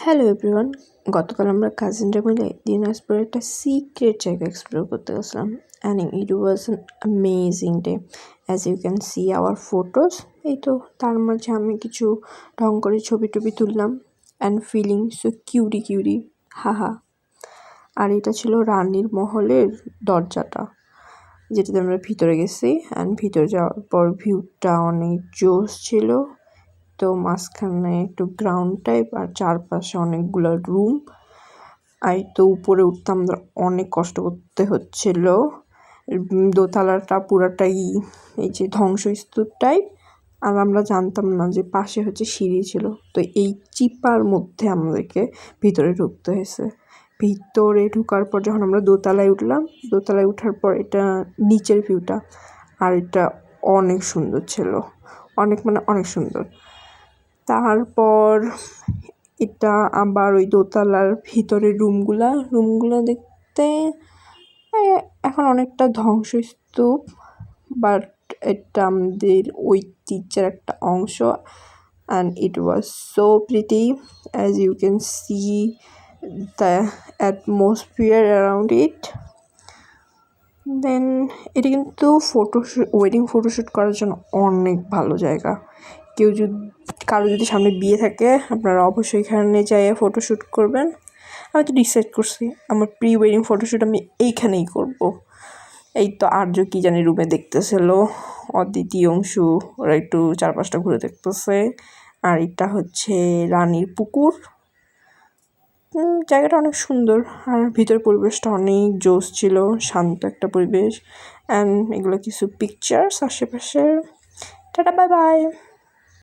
Hello everyone, গতকাল আমরা কাজিনরা মিলে দিনাজপুরের একটা সিক্রেট জায়গা এক্সপ্লোর করতে গেছিলাম and it was an amazing day. As you can see our photos. এই তো তার মাঝে আমি কিছু ঢং করে ছবি টবি তুললাম অ্যান্ড ফিলিং সো কিউরি হাহা। আর এটা ছিল রানীর মহলের দরজাটা, যেটাতে আমরা ভিতরে গেছি অ্যান্ড ভিতরে যাওয়ার পর ভিউটা অনেক জোস ছিল। তো মাঝখানে একটু গ্রাউন্ড টাইপ আর চারপাশে অনেকগুলো রুম। আর তো উপরে উঠতে আমাদের অনেক কষ্ট করতে হচ্ছিল। দোতলাটা পুরাটাই এই যে ধ্বংসস্তূপ টাইপ, আর আমরা জানতাম না যে পাশে হচ্ছে সিঁড়ি ছিল। তো এই চিপার মধ্যে আমাদেরকে ভিতরে ঢুকতে হয়েছে। ভিতরে ঢুকার পর যখন আমরা দোতলায় উঠলাম, দোতলায় উঠার পর এটা নিচের ভিউটা, আর এটা অনেক সুন্দর ছিল, অনেক সুন্দর। তারপর এটা আবার ওই দোতলার ভিতরের রুমগুলো দেখতে এখন অনেকটা ধ্বংসস্তূপ, বাট এটা আমাদের ঐতিহ্যের একটা অংশ and it was so pretty as you can see the atmosphere around it. Then এটা কিন্তু ওয়েডিং ফটোশ্যুট করার জন্য অনেক ভালো জায়গা। কারো যদি সামনে বিয়ে থাকে, আপনারা অবশ্যই এখানে যাইয়ে ফটোশ্যুট করবেন। আমি তো ডিসাইড করছি আমার প্রি ওয়েডিং ফটোশ্যুট আমি এইখানেই করব। এই তো আর্য কি জানি রুমে দেখতেছিল, অদিতি অংশু ওরা একটু চারপাশটা ঘুরে দেখতেছে। আর এটা হচ্ছে রানীর পুকুর। জায়গাটা অনেক সুন্দর আর ভিতরের পরিবেশটা অনেক জোস ছিল, শান্ত একটা পরিবেশ। অ্যান্ড এগুলো কিছু পিকচার্স আশেপাশের। Tata, bye bye.